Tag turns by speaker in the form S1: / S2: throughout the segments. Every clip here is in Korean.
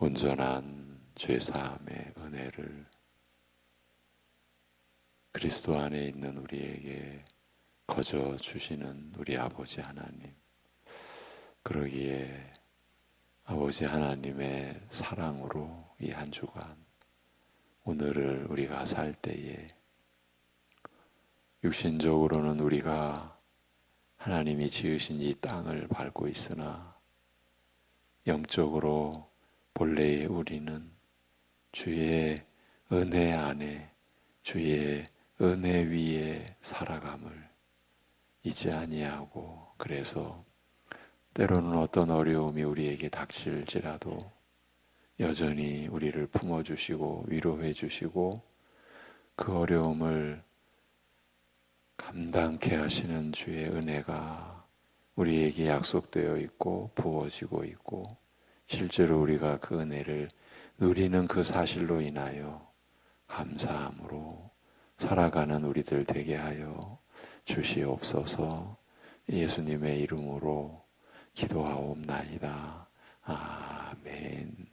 S1: 온전한 죄사함의 은혜를 그리스도 안에 있는 우리에게 거저 주시는 우리 아버지 하나님, 그러기에 아버지 하나님의 사랑으로 이 한 주간 오늘을 우리가 살 때에 육신적으로는 우리가 하나님이 지으신 이 땅을 밟고 있으나 영적으로 본래의 우리는 주의 은혜 안에, 주의 은혜 위에 살아감을 잊지 아니하고, 그래서 때로는 어떤 어려움이 우리에게 닥칠지라도 여전히 우리를 품어주시고 위로해 주시고 그 어려움을 감당케 하시는 주의 은혜가 우리에게 약속되어 있고 부어지고 있고, 실제로 우리가 그 은혜를 누리는 그 사실로 인하여 감사함으로 살아가는 우리들 되게 하여 주시옵소서. 예수님의 이름으로 기도하옵나이다. 아멘.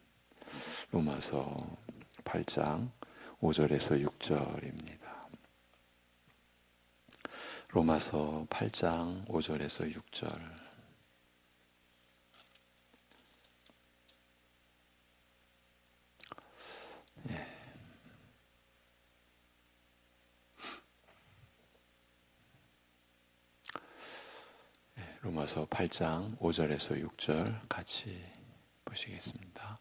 S1: 로마서 8장 5절에서 6절입니다. 로마서 8장 5절에서 6절. 로마서 8장 5절에서 6절 같이 보시겠습니다.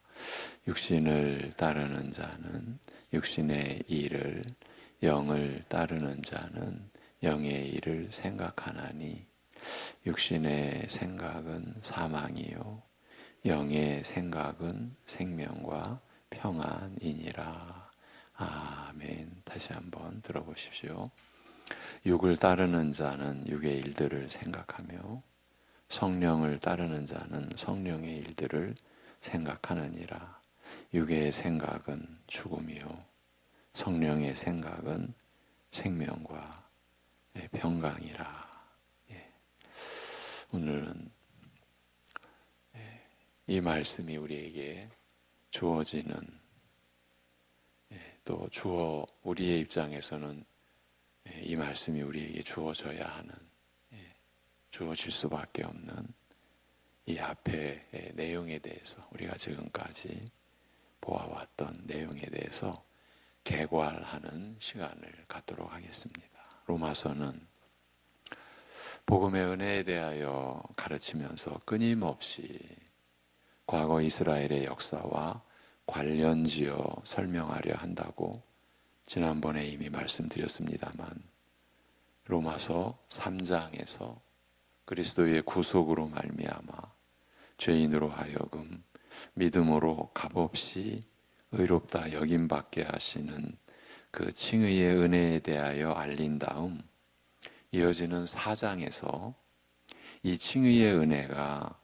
S1: 육신을 따르는 자는 육신의 일을, 영을 따르는 자는 영의 일을 생각하나니 육신의 생각은 사망이요 영의 생각은 생명과 평안이니라. 아멘. 다시 한번 들어보십시오. 육을 따르는 자는 육의 일들을 생각하며 성령을 따르는 자는 성령의 일들을 생각하느니라. 육의 생각은 죽음이요 성령의 생각은 생명과 평강이라. 오늘은 이 말씀이 우리에게 주어지는, 또 우리의 입장에서는 이 말씀이 우리에게 주어져야 하는, 주어질 수밖에 없는 이 앞의 내용에 대해서, 우리가 지금까지 보아왔던 내용에 대해서 개괄하는 시간을 갖도록 하겠습니다. 로마서는 복음의 은혜에 대하여 가르치면서 끊임없이 과거 이스라엘의 역사와 관련지어 설명하려 한다고 지난번에 이미 말씀드렸습니다만, 로마서 3장에서 그리스도의 구속으로 말미암아 죄인으로 하여금 믿음으로 값없이 의롭다 여김받게 하시는 그 칭의의 은혜에 대하여 알린 다음 이어지는 4장에서 이 칭의의 은혜가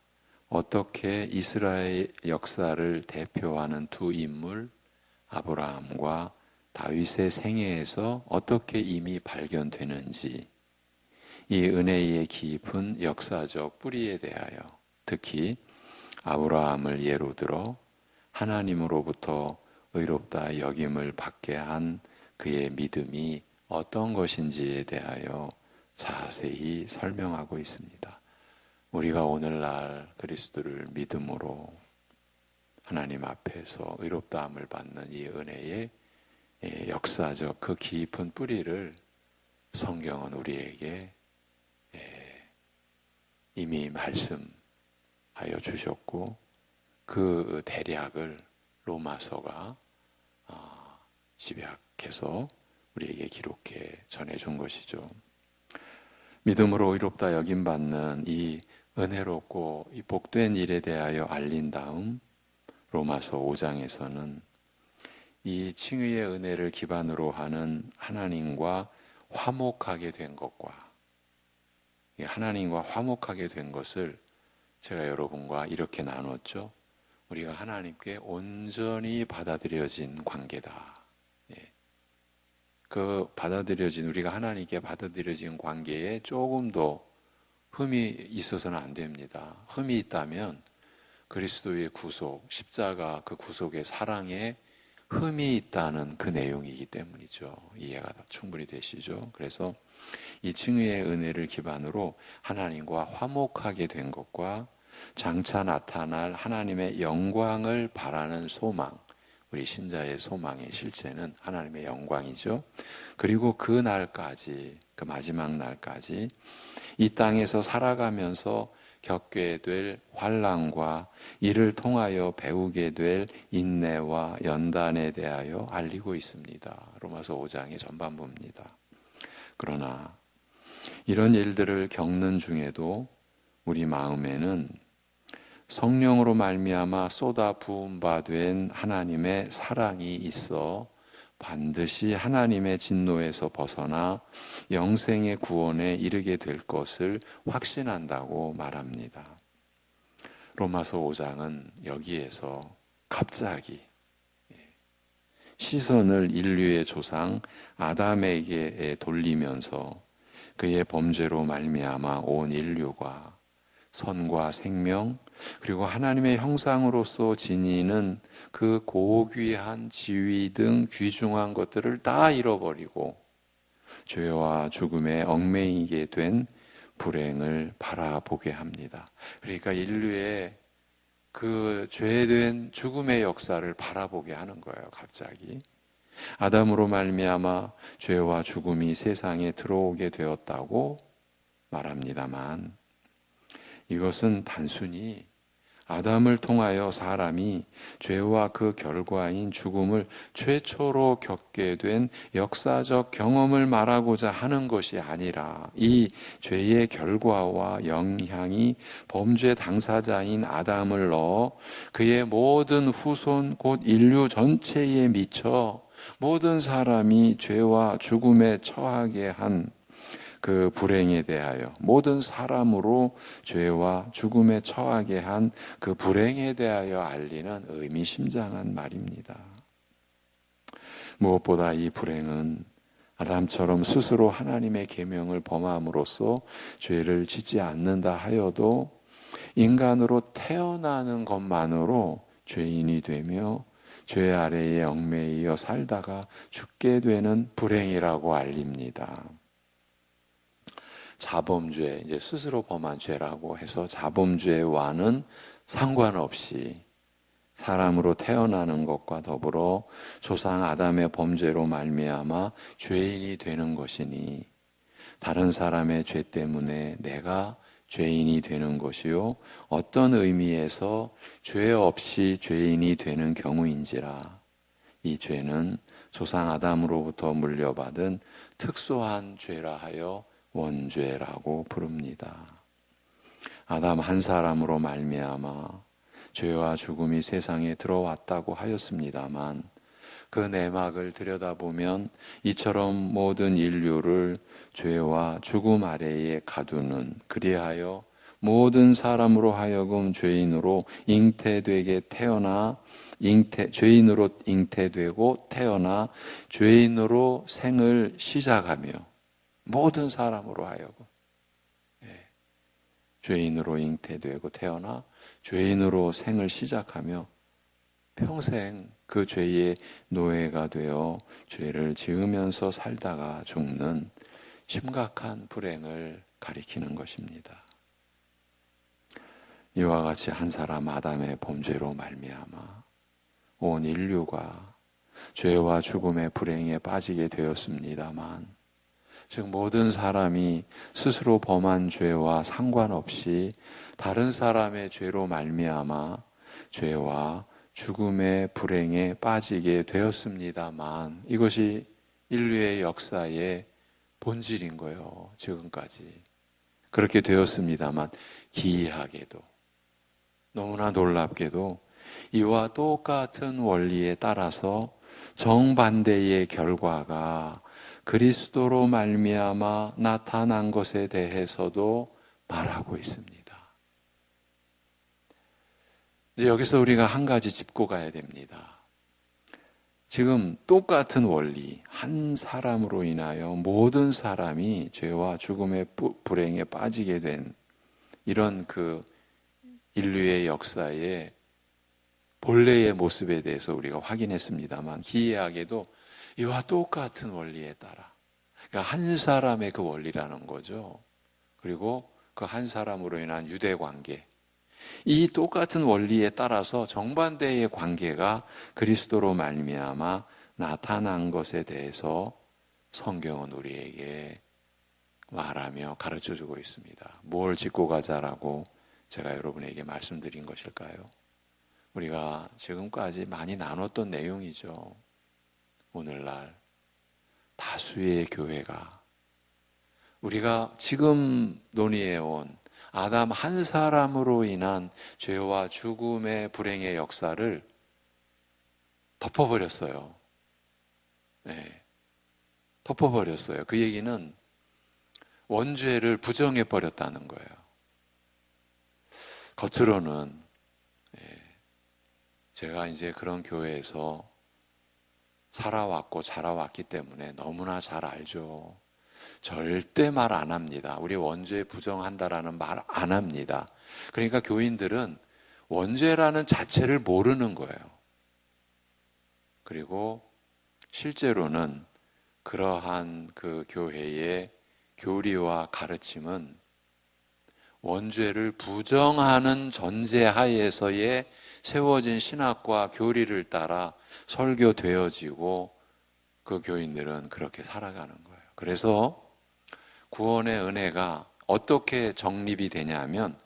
S1: 어떻게 이스라엘 역사를 대표하는 두 인물 아브라함과 다윗의 생애에서 어떻게 이미 발견되는지, 이 은혜의 깊은 역사적 뿌리에 대하여, 특히 아브라함을 예로 들어 하나님으로부터 의롭다 여김을 받게 한 그의 믿음이 어떤 것인지에 대하여 자세히 설명하고 있습니다. 우리가 오늘날 그리스도를 믿음으로 하나님 앞에서 의롭다함을 받는 이 은혜의 역사적 그 깊은 뿌리를 성경은 우리에게 이미 말씀하여 주셨고, 그 대략을 로마서가 집약해서 우리에게 기록해 전해준 것이죠. 믿음으로 의롭다 여김받는 이 은혜롭고 이 복된 일에 대하여 알린 다음 로마서 5장에서는 이 칭의의 은혜를 기반으로 하는 하나님과 화목하게 된 것과, 하나님과 화목하게 된 것을 제가 여러분과 이렇게 나눴죠. 우리가 하나님께 온전히 받아들여진 관계다. 우리가 하나님께 받아들여진 관계에 조금도 흠이 있어서는 안 됩니다. 흠이 있다면 그리스도의 구속, 십자가 그 구속의 사랑에 흠이 있다는 그 내용이기 때문이죠. 이해가 다 충분히 되시죠? 그래서 이 칭의의 은혜를 기반으로 하나님과 화목하게 된 것과 장차 나타날 하나님의 영광을 바라는 소망, 우리 신자의 소망의 실체는 하나님의 영광이죠. 그리고 그 날까지, 그 마지막 날까지 이 땅에서 살아가면서 겪게 될 환난과 이를 통하여 배우게 될 인내와 연단에 대하여 알리고 있습니다. 로마서 5장의 전반부입니다. 그러나 이런 일들을 겪는 중에도 우리 마음에는 성령으로 말미암아 쏟아 부은 바 된 하나님의 사랑이 있어 반드시 하나님의 진노에서 벗어나 영생의 구원에 이르게 될 것을 확신한다고 말합니다. 로마서 5장은 여기에서 갑자기 시선을 인류의 조상 아담에게 돌리면서 그의 범죄로 말미암아 온 인류가 선과 생명 그리고 하나님의 형상으로서 지니는 그 고귀한 지위 등 귀중한 것들을 다 잃어버리고 죄와 죽음에 얽매이게 된 불행을 바라보게 합니다. 그러니까 인류의 그 죄된 죽음의 역사를 바라보게 하는 거예요. 갑자기 아담으로 말미암아 죄와 죽음이 세상에 들어오게 되었다고 말합니다만 이것은 단순히 아담을 통하여 사람이 죄와 그 결과인 죽음을 최초로 겪게 된 역사적 경험을 말하고자 하는 것이 아니라 이 죄의 결과와 영향이 범죄 당사자인 아담을 넣어 그의 모든 후손 곧 인류 전체에 미쳐 모든 사람이 죄와 죽음에 처하게 한 그 불행에 대하여 모든 사람으로 죄와 죽음에 처하게 한 그 불행에 대하여 알리는 의미심장한 말입니다. 무엇보다 이 불행은 아담처럼 스스로 하나님의 계명을 범함으로써 죄를 짓지 않는다 하여도 인간으로 태어나는 것만으로 죄인이 되며 죄 아래에 얽매이어 살다가 죽게 되는 불행이라고 알립니다. 자범죄, 이제 스스로 범한 죄라고 해서 자범죄와는 상관없이 사람으로 태어나는 것과 더불어 조상 아담의 범죄로 말미암아 죄인이 되는 것이니 다른 사람의 죄 때문에 내가 죄인이 되는 것이요 어떤 의미에서 죄 없이 죄인이 되는 경우인지라 이 죄는 조상 아담으로부터 물려받은 특수한 죄라 하여 원죄라고 부릅니다. 아담 한 사람으로 말미암아 죄와 죽음이 세상에 들어왔다고 하였습니다만 그 내막을 들여다보면 이처럼 모든 인류를 죄와 죽음 아래에 가두는 그리하여 모든 사람으로 하여금 죄인으로 잉태되게 태어나 죄인으로 잉태되고 태어나 죄인으로 생을 시작하며 모든 사람으로 하여금 죄인으로 잉태되고 태어나 죄인으로 생을 시작하며 평생 그 죄의 노예가 되어 죄를 지으면서 살다가 죽는 심각한 불행을 가리키는 것입니다. 이와 같이 한 사람 아담의 범죄로 말미암아 온 인류가 죄와 죽음의 불행에 빠지게 되었습니다만 즉 모든 사람이 스스로 범한 죄와 상관없이 다른 사람의 죄로 말미암아 죄와 죽음의 불행에 빠지게 되었습니다만 이것이 인류의 역사의 본질인 거예요. 지금까지 그렇게 되었습니다만 기이하게도 너무나 놀랍게도 이와 똑같은 원리에 따라서 정반대의 결과가 그리스도로 말미암아 나타난 것에 대해서도 말하고 있습니다. 여기서 우리가 한 가지 짚고 가야 됩니다. 지금 똑같은 원리, 한 사람으로 인하여 모든 사람이 죄와 죽음의 불행에 빠지게 된 이런 그 인류의 역사에 본래의 모습에 대해서 우리가 확인했습니다만 기이하게도 이와 똑같은 원리에 따라, 그러니까 한 사람의 그 원리라는 거죠. 그리고 그 한 사람으로 인한 유대 관계, 이 똑같은 원리에 따라서 정반대의 관계가 그리스도로 말미암아 나타난 것에 대해서 성경은 우리에게 말하며 가르쳐주고 있습니다. 뭘 짚고 가자라고 제가 여러분에게 말씀드린 것일까요? 우리가 지금까지 많이 나눴던 내용이죠. 오늘날 다수의 교회가 우리가 지금 논의해온 아담 한 사람으로 인한 죄와 죽음의 불행의 역사를 덮어버렸어요. 네, 덮어버렸어요. 그 얘기는 원죄를 부정해버렸다는 거예요. 겉으로는 제가 이제 그런 교회에서 살아왔고 자라왔기 때문에 너무나 잘 알죠. 절대 말 안 합니다. 우리 원죄 부정한다라는 말 안 합니다. 그러니까 교인들은 원죄라는 자체를 모르는 거예요. 그리고 실제로는 그러한 그 교회의 교리와 가르침은 원죄를 부정하는 전제하에서의 세워진 신학과 교리를 따라 설교되어지고 그 교인들은 그렇게 살아가는 거예요. 그래서 구원의 은혜가 어떻게 정립이 되냐면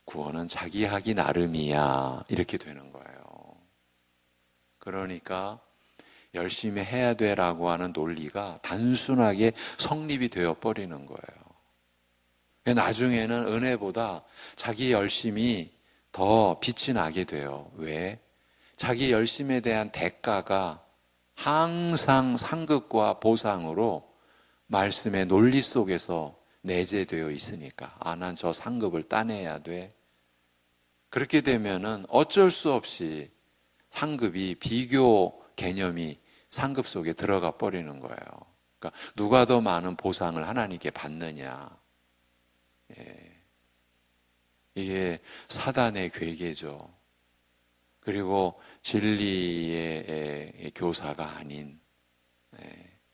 S1: 구원은 자기 하기 나름이야 이렇게 되는 거예요. 그러니까 열심히 해야 돼라고 하는 논리가 단순하게 성립이 되어버리는 거예요. 나중에는 은혜보다 자기 열심이 더 빛이 나게 돼요. 왜? 자기 열심에 대한 대가가 항상 상급과 보상으로 말씀의 논리 속에서 내재되어 있으니까 난 저 상급을 따내야 돼. 그렇게 되면은 어쩔 수 없이 상급이 비교 개념이 상급 속에 들어가 버리는 거예요. 그러니까 누가 더 많은 보상을 하나님께 받느냐. 이게 사단의 괴계죠. 그리고 진리의 교사가 아닌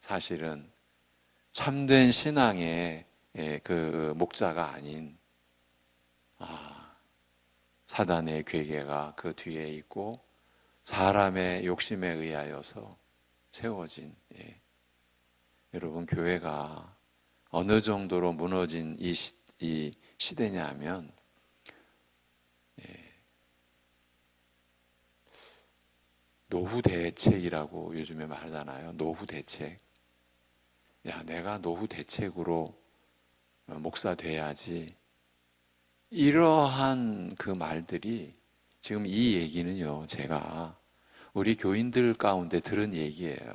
S1: 사실은 참된 신앙의 그 목자가 아닌 사단의 괴계가 그 뒤에 있고 사람의 욕심에 의하여서 세워진 여러분 교회가 어느 정도로 무너진 이 시대냐 하면 노후 대책이라고 요즘에 말하잖아요. 노후 대책. 야, 내가 노후 대책으로 목사 돼야지. 이러한 그 말들이 지금 이 얘기는요, 제가 우리 교인들 가운데 들은 얘기예요.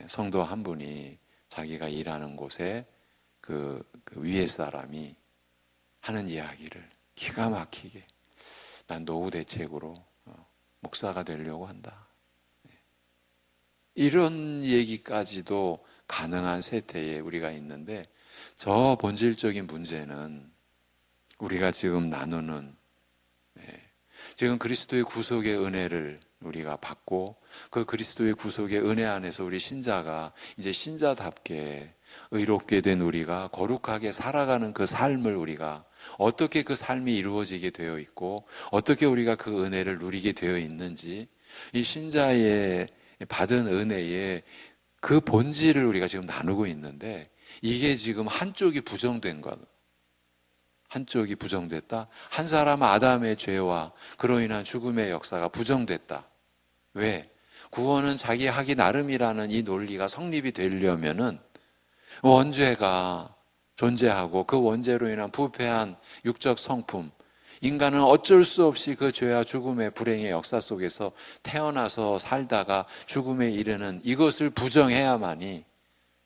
S1: 성도 한 분이 자기가 일하는 곳에 그 위에 사람이 하는 이야기를 기가 막히게 난 노후 대책으로 목사가 되려고 한다. 이런 얘기까지도 가능한 세태에 우리가 있는데 저 본질적인 문제는 우리가 지금 나누는 지금 그리스도의 구속의 은혜를 우리가 받고 그 그리스도의 구속의 은혜 안에서 우리 신자가 이제 신자답게 의롭게 된 우리가 거룩하게 살아가는 그 삶을 우리가 어떻게 그 삶이 이루어지게 되어 있고 어떻게 우리가 그 은혜를 누리게 되어 있는지 이 신자의 받은 은혜의 그 본질을 우리가 지금 나누고 있는데 이게 지금 한쪽이 부정된 것, 한쪽이 부정됐다. 한 사람 아담의 죄와 그로 인한 죽음의 역사가 부정됐다. 왜? 구원은 자기 하기 나름이라는 이 논리가 성립이 되려면은 원죄가 존재하고 그 원죄로 인한 부패한 육적 성품, 인간은 어쩔 수 없이 그 죄와 죽음의 불행의 역사 속에서 태어나서 살다가 죽음에 이르는 이것을 부정해야만이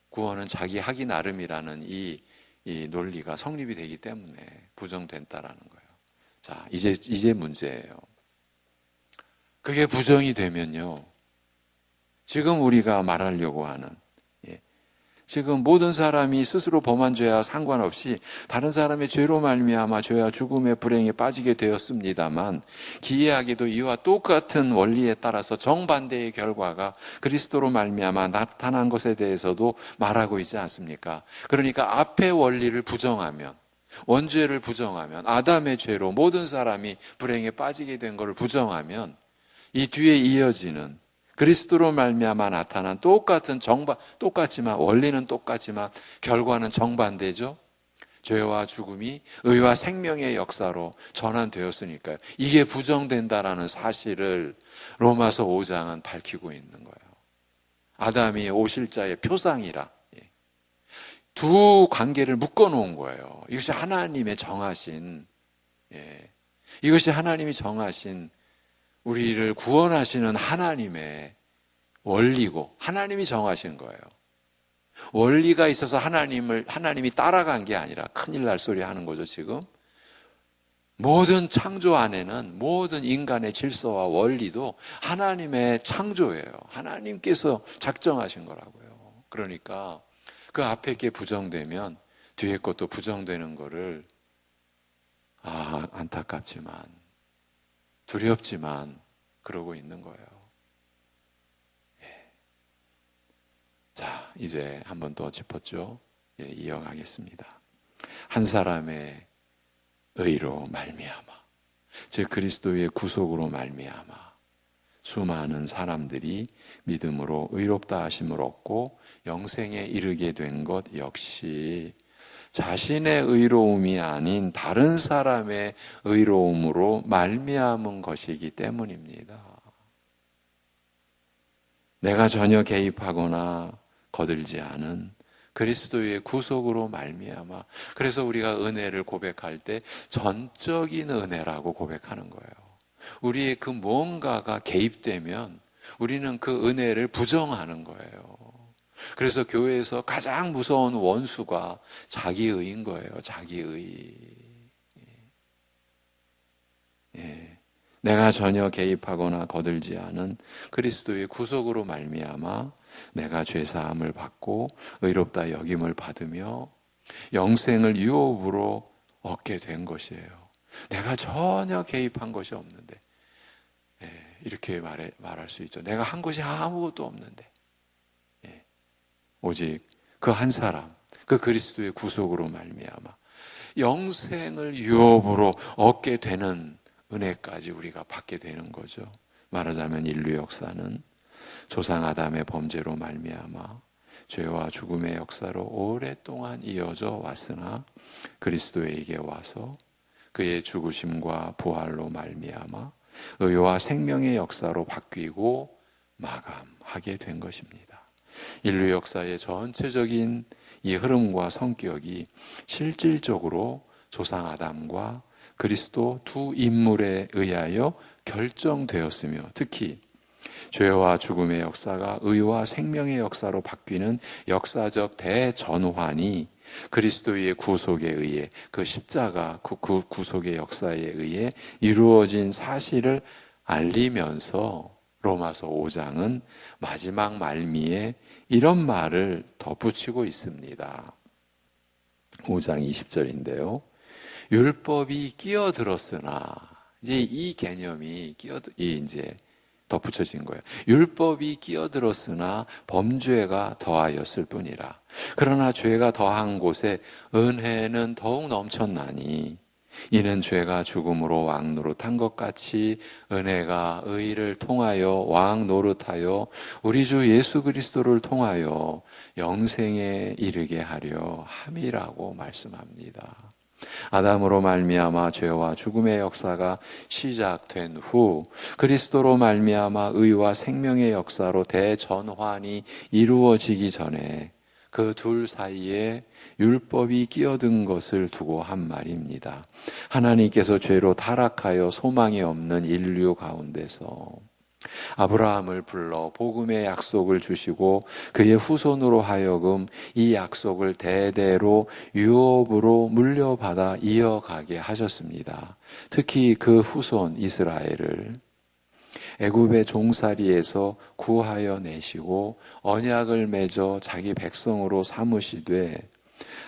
S1: 구원은 자기 하기 나름이라는 이 논리가 성립이 되기 때문에 부정된다라는 거예요. 자, 이제 문제예요. 그게 부정이 되면요, 지금 우리가 말하려고 하는 지금 모든 사람이 스스로 범한 죄와 상관없이 다른 사람의 죄로 말미암아 죄와 죽음의 불행에 빠지게 되었습니다만, 기이하게도 이와 똑같은 원리에 따라서 정반대의 결과가 그리스도로 말미암아 나타난 것에 대해서도 말하고 있지 않습니까? 그러니까 앞의 원리를 부정하면, 원죄를 부정하면, 아담의 죄로 모든 사람이 불행에 빠지게 된 것을 부정하면, 이 뒤에 이어지는 그리스도로 말미암아 나타난 똑같지만, 원리는 똑같지만 결과는 정반대죠. 죄와 죽음이 의와 생명의 역사로 전환되었으니까요. 이게 부정된다라는 사실을 로마서 5장은 밝히고 있는 거예요. 아담이 오실자의 표상이라. 두 관계를 묶어놓은 거예요. 이것이 하나님의 정하신, 이것이 하나님이 정하신 우리를 구원하시는 하나님의 원리고, 하나님이 정하신 거예요. 원리가 있어서 하나님이 따라간 게 아니라 큰일 날 소리 하는 거죠, 지금. 모든 창조 안에는 모든 인간의 질서와 원리도 하나님의 창조예요. 하나님께서 작정하신 거라고요. 그러니까 그 앞에 게 부정되면 뒤에 것도 부정되는 거를, 안타깝지만, 두렵지만 그러고 있는 거예요. 자, 이제 한 번 더 짚었죠. 이어가겠습니다. 한 사람의 의로 말미암아, 즉 그리스도의 구속으로 말미암아 수많은 사람들이 믿음으로 의롭다 하심을 얻고 영생에 이르게 된 것 역시 자신의 의로움이 아닌 다른 사람의 의로움으로 말미암은 것이기 때문입니다. 내가 전혀 개입하거나 거들지 않은 그리스도의 구속으로 말미암아. 그래서 우리가 은혜를 고백할 때 전적인 은혜라고 고백하는 거예요. 우리의 그 무언가가 개입되면 우리는 그 은혜를 부정하는 거예요. 그래서 교회에서 가장 무서운 원수가 자기의인 거예요. 자기의. 내가 전혀 개입하거나 거들지 않은 그리스도의 구속으로 말미암아 내가 죄사함을 받고 의롭다 여김을 받으며 영생을 유업으로 얻게 된 것이에요. 내가 전혀 개입한 것이 없는데, 이렇게 말할 수 있죠. 내가 한 것이 아무것도 없는데, 오직 그 한 사람, 그 그리스도의 구속으로 말미암아 영생을 유업으로 얻게 되는 은혜까지 우리가 받게 되는 거죠. 말하자면 인류 역사는 조상 아담의 범죄로 말미암아 죄와 죽음의 역사로 오랫동안 이어져 왔으나 그리스도에게 와서 그의 죽으심과 부활로 말미암아 의와 생명의 역사로 바뀌고 마감하게 된 것입니다. 인류 역사의 전체적인 이 흐름과 성격이 실질적으로 조상 아담과 그리스도 두 인물에 의하여 결정되었으며, 특히 죄와 죽음의 역사가 의와 생명의 역사로 바뀌는 역사적 대전환이 그리스도의 구속에 의해, 그 십자가 그 구속의 역사에 의해 이루어진 사실을 알리면서 로마서 5장은 마지막 말미에 이런 말을 덧붙이고 있습니다. 5장 20절인데요. 율법이 끼어들었으나, 이제 이 개념이 이제 덧붙여진 거예요. 율법이 끼어들었으나 범죄가 더하였을 뿐이라. 그러나 죄가 더한 곳에 은혜는 더욱 넘쳤나니 이는 죄가 죽음으로 왕 노릇한 것 같이 은혜가 의를 통하여 왕 노릇하여 우리 주 예수 그리스도를 통하여 영생에 이르게 하려 함이라고 말씀합니다. 아담으로 말미암아 죄와 죽음의 역사가 시작된 후 그리스도로 말미암아 의와 생명의 역사로 대전환이 이루어지기 전에 그 둘 사이에 율법이 끼어든 것을 두고 한 말입니다. 하나님께서 죄로 타락하여 소망이 없는 인류 가운데서 아브라함을 불러 복음의 약속을 주시고 그의 후손으로 하여금 이 약속을 대대로 유업으로 물려받아 이어가게 하셨습니다. 특히 그 후손 이스라엘을 애굽의 종살이에서 구하여 내시고 언약을 맺어 자기 백성으로 삼으시되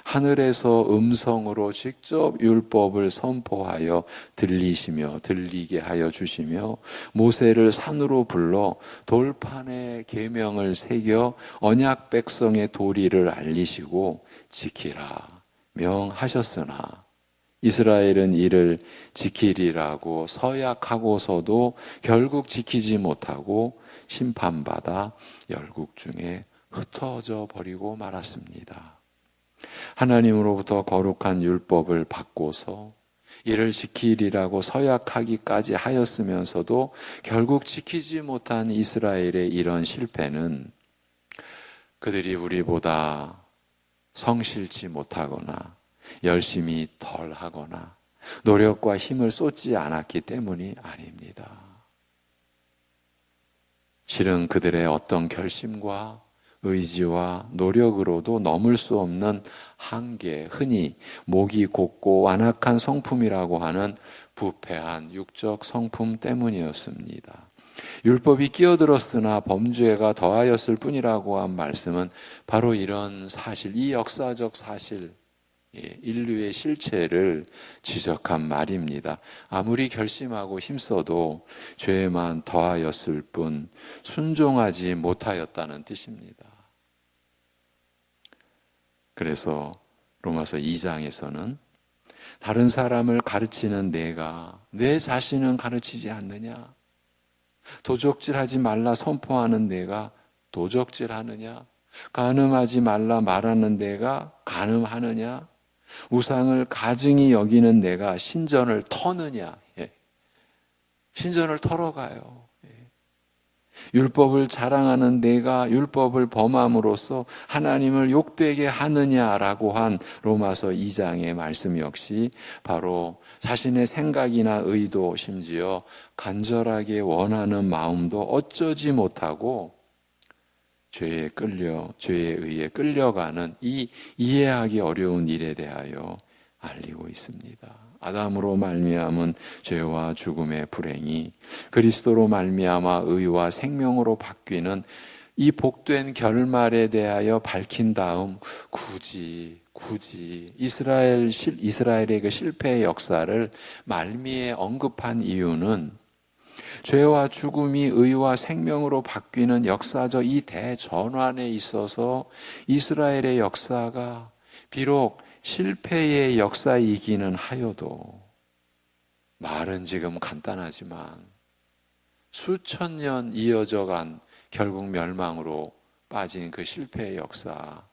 S1: 하늘에서 음성으로 직접 율법을 선포하여 들리게 하여 주시며 모세를 산으로 불러 돌판에 계명을 새겨 언약 백성의 도리를 알리시고 지키라 명하셨으나 이스라엘은 이를 지키리라고 서약하고서도 결국 지키지 못하고 심판받아 열국 중에 흩어져 버리고 말았습니다. 하나님으로부터 거룩한 율법을 받고서 이를 지키리라고 서약하기까지 하였으면서도 결국 지키지 못한 이스라엘의 이런 실패는 그들이 우리보다 성실치 못하거나 열심히 덜 하거나 노력과 힘을 쏟지 않았기 때문이 아닙니다. 실은 그들의 어떤 결심과 의지와 노력으로도 넘을 수 없는 한계, 흔히 목이 곧고 완악한 성품이라고 하는 부패한 육적 성품 때문이었습니다. 율법이 끼어들었으나 범죄가 더하였을 뿐이라고 한 말씀은 바로 이런 사실, 이 역사적 사실, 인류의 실체를 지적한 말입니다. 아무리 결심하고 힘써도 죄만 더하였을 뿐 순종하지 못하였다는 뜻입니다. 그래서 로마서 2장에서는 다른 사람을 가르치는 내가 내 자신은 가르치지 않느냐? 도적질하지 말라 선포하는 내가 도적질하느냐? 간음하지 말라 말하는 내가 간음하느냐? 우상을 가증히 여기는 내가 신전을 터느냐? 신전을 털어가요. 율법을 자랑하는 내가 율법을 범함으로써 하나님을 욕되게 하느냐라고 한 로마서 2장의 말씀 역시 바로 자신의 생각이나 의도, 심지어 간절하게 원하는 마음도 어쩌지 못하고 죄에 의해 끌려가는 이 이해하기 어려운 일에 대하여 알리고 있습니다. 아담으로 말미암은 죄와 죽음의 불행이 그리스도로 말미암아 의와 생명으로 바뀌는 이 복된 결말에 대하여 밝힌 다음 굳이 이스라엘의 그 실패의 역사를 말미에 언급한 이유는 죄와 죽음이 의와 생명으로 바뀌는 역사적 이 대전환에 있어서 이스라엘의 역사가 비록 실패의 역사이기는 하여도 말은 지금 간단하지만 수천 년 이어져간 결국 멸망으로 빠진 그 실패의 역사,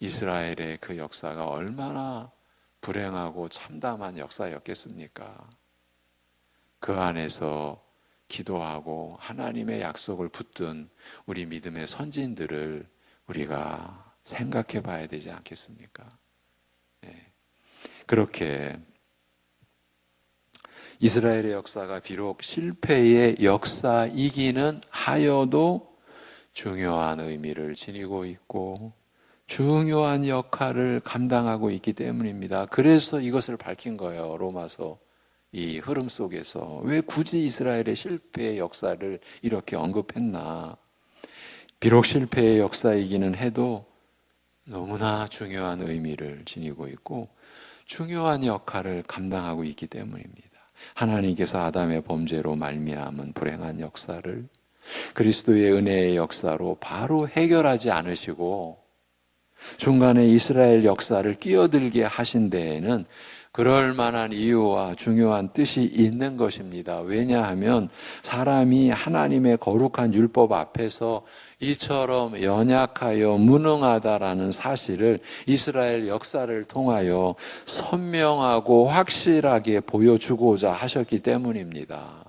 S1: 이스라엘의 그 역사가 얼마나 불행하고 참담한 역사였겠습니까? 그 안에서 기도하고 하나님의 약속을 붙든 우리 믿음의 선진들을 우리가 생각해 봐야 되지 않겠습니까? 그렇게 이스라엘의 역사가 비록 실패의 역사이기는 하여도 중요한 의미를 지니고 있고 중요한 역할을 감당하고 있기 때문입니다. 그래서 이것을 밝힌 거예요. 로마서 이 흐름 속에서 왜 굳이 이스라엘의 실패의 역사를 이렇게 언급했나? 비록 실패의 역사이기는 해도 너무나 중요한 의미를 지니고 있고 중요한 역할을 감당하고 있기 때문입니다. 하나님께서 아담의 범죄로 말미암은 불행한 역사를 그리스도의 은혜의 역사로 바로 해결하지 않으시고 중간에 이스라엘 역사를 끼어들게 하신 데에는 그럴 만한 이유와 중요한 뜻이 있는 것입니다. 왜냐하면 사람이 하나님의 거룩한 율법 앞에서 이처럼 연약하여 무능하다라는 사실을 이스라엘 역사를 통하여 선명하고 확실하게 보여주고자 하셨기 때문입니다.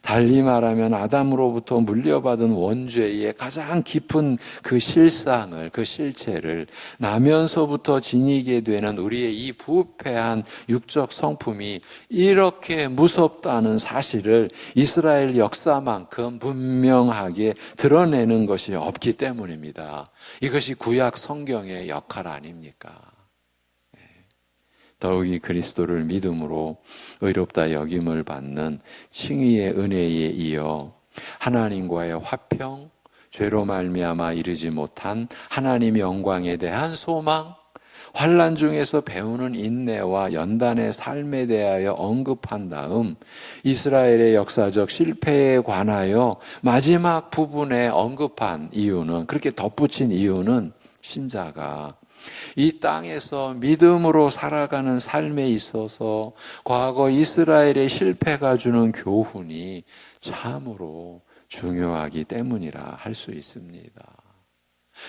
S1: 달리 말하면 아담으로부터 물려받은 원죄의 가장 깊은 그 실상을, 그 실체를 나면서부터 지니게 되는 우리의 이 부패한 육적 성품이 이렇게 무섭다는 사실을 이스라엘 역사만큼 분명하게 드러내는 것이 없기 때문입니다. 이것이 구약 성경의 역할 아닙니까? 더욱이 그리스도를 믿음으로 의롭다 여김을 받는 칭의의 은혜에 이어 하나님과의 화평, 죄로 말미암아 이르지 못한 하나님의 영광에 대한 소망, 환난 중에서 배우는 인내와 연단의 삶에 대하여 언급한 다음 이스라엘의 역사적 실패에 관하여 마지막 부분에 언급한 이유는, 그렇게 덧붙인 이유는 신자가 이 땅에서 믿음으로 살아가는 삶에 있어서 과거 이스라엘의 실패가 주는 교훈이 참으로 중요하기 때문이라 할 수 있습니다.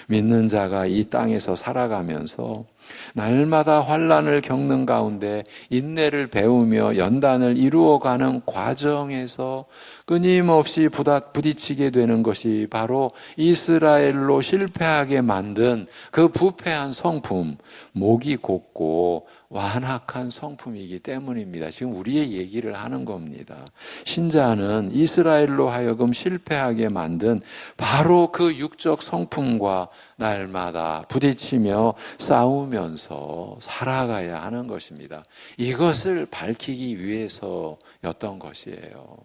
S1: 믿는 자가 이 땅에서 살아가면서 날마다 환난을 겪는 가운데 인내를 배우며 연단을 이루어가는 과정에서 끊임없이 부딪히게 되는 것이 바로 이스라엘로 실패하게 만든 그 부패한 성품, 목이 곧고 완악한 성품이기 때문입니다. 지금 우리의 얘기를 하는 겁니다. 신자는 이스라엘로 하여금 실패하게 만든 바로 그 육적 성품과 날마다 부딪히며 싸우면서 살아가야 하는 것입니다. 이것을 밝히기 위해서였던 것이에요.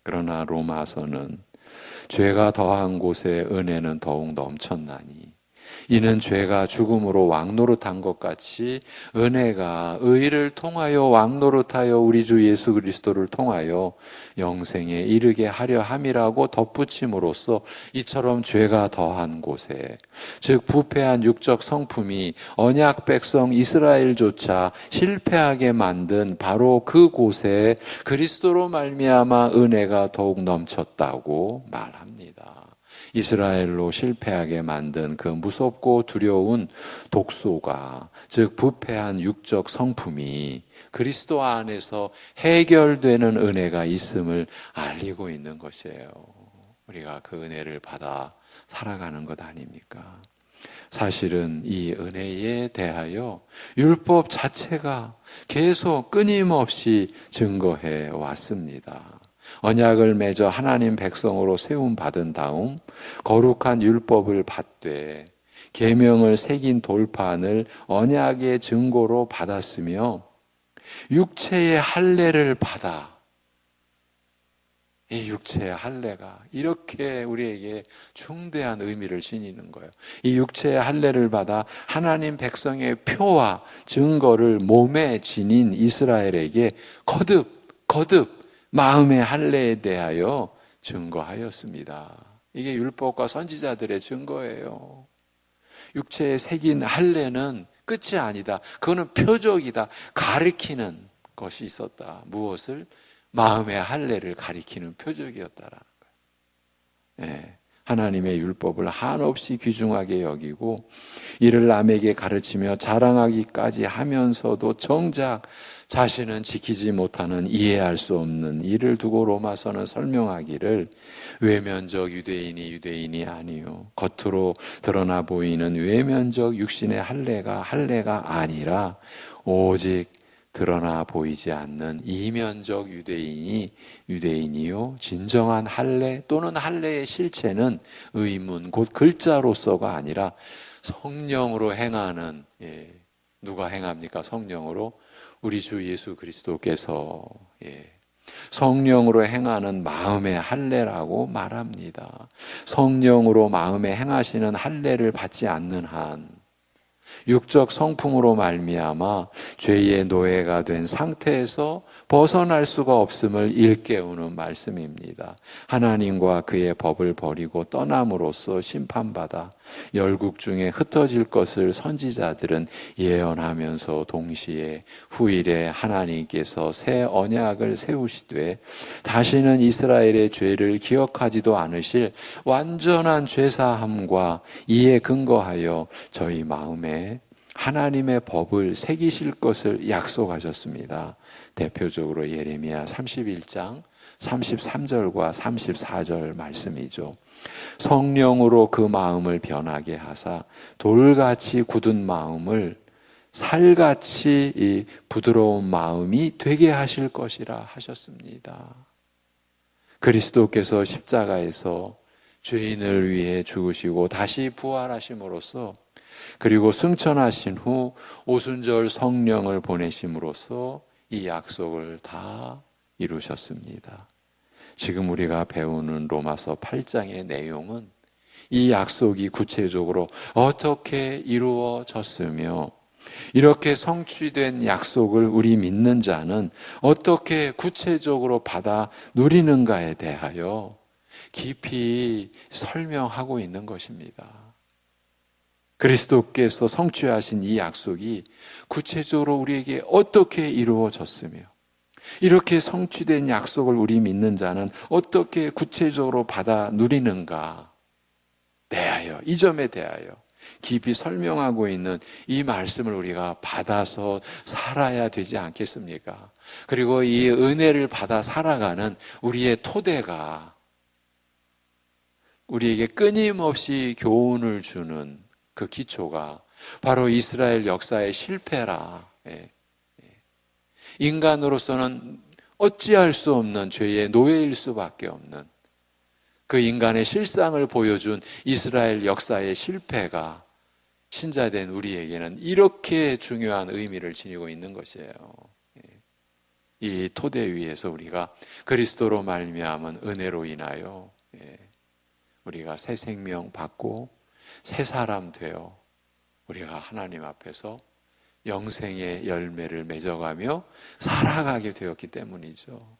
S1: 그러나 로마서는 죄가 더한 곳에 은혜는 더욱 넘쳤나니 이는 죄가 죽음으로 왕노릇한 것 같이 은혜가 의를 통하여 왕노릇하여 우리 주 예수 그리스도를 통하여 영생에 이르게 하려 함이라고 덧붙임으로써 이처럼 죄가 더한 곳에, 즉 부패한 육적 성품이 언약 백성 이스라엘조차 실패하게 만든 바로 그 곳에 그리스도로 말미암아 은혜가 더욱 넘쳤다고 말합니다. 이스라엘로 실패하게 만든 그 무섭고 두려운 독소가, 즉 부패한 육적 성품이 그리스도 안에서 해결되는 은혜가 있음을 알리고 있는 것이에요. 우리가 그 은혜를 받아 살아가는 것 아닙니까? 사실은 이 은혜에 대하여 율법 자체가 계속 끊임없이 증거해 왔습니다. 언약을 맺어 하나님 백성으로 세움 받은 다음 거룩한 율법을 받되 계명을 새긴 돌판을 언약의 증거로 받았으며 육체의 할례를 받아, 이 육체의 할례가 이렇게 우리에게 중대한 의미를 지니는 거예요. 이 육체의 할례를 받아 하나님 백성의 표와 증거를 몸에 지닌 이스라엘에게 거듭 마음의 할례에 대하여 증거하였습니다. 이게 율법과 선지자들의 증거예요. 육체에 새긴 할례는 끝이 아니다. 그거는 표적이다. 가리키는 것이 있었다. 무엇을? 마음의 할례를 가리키는 표적이었다라는 거예요. 네. 하나님의 율법을 한없이 귀중하게 여기고 이를 남에게 가르치며 자랑하기까지 하면서도 정작 자신은 지키지 못하는 이해할 수 없는 이를 두고 로마서는 설명하기를 외면적 유대인이 아니요 겉으로 드러나 보이는 외면적 육신의 할례가 아니라 오직 드러나 보이지 않는 이면적 유대인이요 진정한 할례 또는 할례의 실체는 의문 곧 글자로서가 아니라 성령으로 행하는, 누가 행합니까? 성령으로 우리 주 예수 그리스도께서 성령으로 행하는 마음의 할례라고 말합니다. 성령으로 마음에 행하시는 할례를 받지 않는 한 육적 성품으로 말미암아 죄의 노예가 된 상태에서 벗어날 수가 없음을 일깨우는 말씀입니다. 하나님과 그의 법을 버리고 떠남으로써 심판받아 열국 중에 흩어질 것을 선지자들은 예언하면서 동시에 후일에 하나님께서 새 언약을 세우시되 다시는 이스라엘의 죄를 기억하지도 않으실 완전한 죄사함과 이에 근거하여 저희 마음에 하나님의 법을 새기실 것을 약속하셨습니다. 대표적으로 예레미야 31장 33절과 34절 말씀이죠. 성령으로 그 마음을 변하게 하사 돌같이 굳은 마음을 살같이 이 부드러운 마음이 되게 하실 것이라 하셨습니다. 그리스도께서 십자가에서 죄인을 위해 죽으시고 다시 부활하심으로써 그리고 승천하신 후 오순절 성령을 보내심으로써 이 약속을 다 이루셨습니다. 지금 우리가 배우는 로마서 8장의 내용은 이 약속이 구체적으로 어떻게 이루어졌으며 이렇게 성취된 약속을 우리 믿는 자는 어떻게 구체적으로 받아 누리는가에 대하여 깊이 설명하고 있는 것입니다. 그리스도께서 성취하신 이 약속이 구체적으로 우리에게 어떻게 이루어졌으며 이렇게 성취된 약속을 우리 믿는 자는 어떻게 구체적으로 받아 누리는가 대하여, 이 점에 대하여 깊이 설명하고 있는 이 말씀을 우리가 받아서 살아야 되지 않겠습니까? 그리고 이 은혜를 받아 살아가는 우리의 토대가 우리에게 끊임없이 교훈을 주는 그 기초가 바로 이스라엘 역사의 실패라. 인간으로서는 어찌할 수 없는 죄의 노예일 수밖에 없는 그 인간의 실상을 보여준 이스라엘 역사의 실패가 신자된 우리에게는 이렇게 중요한 의미를 지니고 있는 것이에요. 이 토대 위에서 우리가 그리스도로 말미암은 은혜로 인하여 우리가 새 생명 받고 새 사람 되어 우리가 하나님 앞에서 영생의 열매를 맺어가며 살아가게 되었기 때문이죠.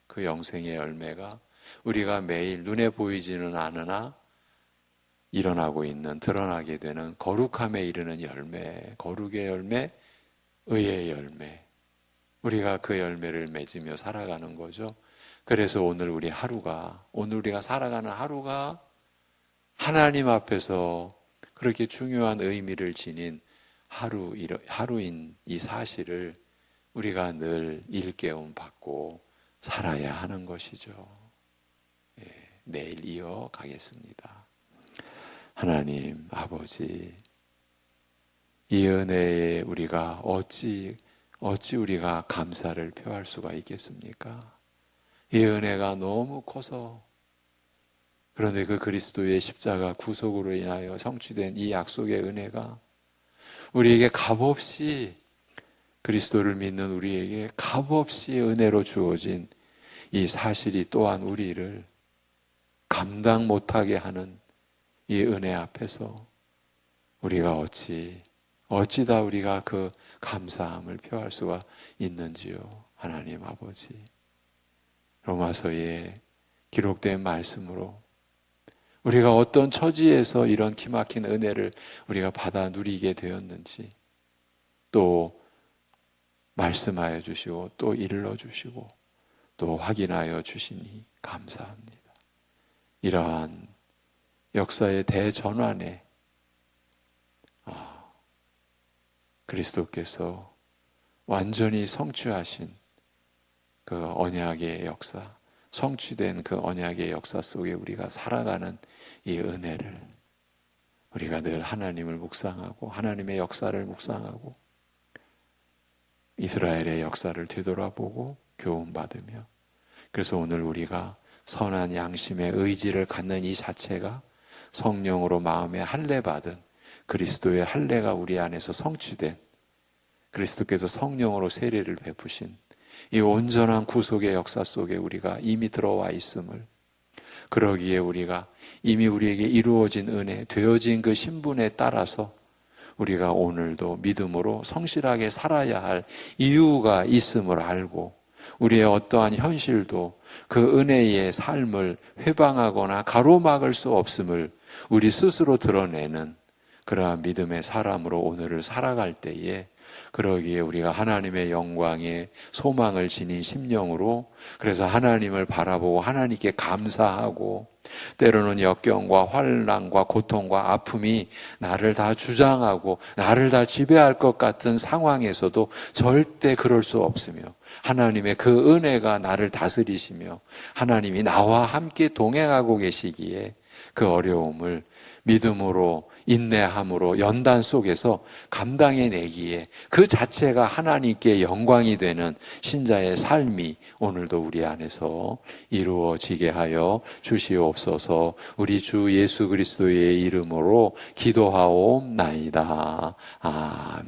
S1: 그 영생의 열매가 우리가 매일 눈에 보이지는 않으나 일어나고 있는, 드러나게 되는 거룩함에 이르는 열매, 거룩의 열매, 의의 열매, 우리가 그 열매를 맺으며 살아가는 거죠. 그래서 오늘 우리가 살아가는 하루가 하나님 앞에서 그렇게 중요한 의미를 지닌 하루인 이 사실을 우리가 늘 일깨움 받고 살아야 하는 것이죠. 내일 이어가겠습니다. 하나님 아버지, 이 은혜에 우리가 어찌 우리가 감사를 표할 수가 있겠습니까? 이 은혜가 너무 커서, 그런데 그 그리스도의 십자가 구속으로 인하여 성취된 이 약속의 은혜가 우리에게 값없이, 그리스도를 믿는 우리에게 값없이 은혜로 주어진 이 사실이 또한 우리를 감당 못하게 하는 이 은혜 앞에서 우리가 어찌다 우리가 그 감사함을 표할 수가 있는지요. 하나님 아버지, 로마서에 기록된 말씀으로 우리가 어떤 처지에서 이런 기막힌 은혜를 우리가 받아 누리게 되었는지 또 말씀하여 주시고 또 일러 주시고 또 확인하여 주시니 감사합니다. 이러한 역사의 대전환에 그리스도께서 완전히 성취하신 그 언약의 역사, 성취된 그 언약의 역사 속에 우리가 살아가는 이 은혜를 우리가 늘 하나님을 묵상하고 하나님의 역사를 묵상하고 이스라엘의 역사를 되돌아보고 교훈받으며, 그래서 오늘 우리가 선한 양심의 의지를 갖는 이 자체가 성령으로 마음에 할례 받은 그리스도의 할례가 우리 안에서 성취된, 그리스도께서 성령으로 세례를 베푸신 이 온전한 구속의 역사 속에 우리가 이미 들어와 있음을, 그러기에 우리가 이미 우리에게 이루어진 은혜, 되어진 그 신분에 따라서 우리가 오늘도 믿음으로 성실하게 살아야 할 이유가 있음을 알고, 우리의 어떠한 현실도 그 은혜의 삶을 회방하거나 가로막을 수 없음을 우리 스스로 드러내는 그러한 믿음의 사람으로 오늘을 살아갈 때에, 그러기에 우리가 하나님의 영광에 소망을 지닌 심령으로, 그래서 하나님을 바라보고 하나님께 감사하고, 때로는 역경과 환난과 고통과 아픔이 나를 다 주장하고 나를 다 지배할 것 같은 상황에서도 절대 그럴 수 없으며, 하나님의 그 은혜가 나를 다스리시며 하나님이 나와 함께 동행하고 계시기에 그 어려움을 믿음으로 인내함으로 연단 속에서 감당해내기에 그 자체가 하나님께 영광이 되는 신자의 삶이 오늘도 우리 안에서 이루어지게 하여 주시옵소서. 우리 주 예수 그리스도의 이름으로 기도하옵나이다. 아멘.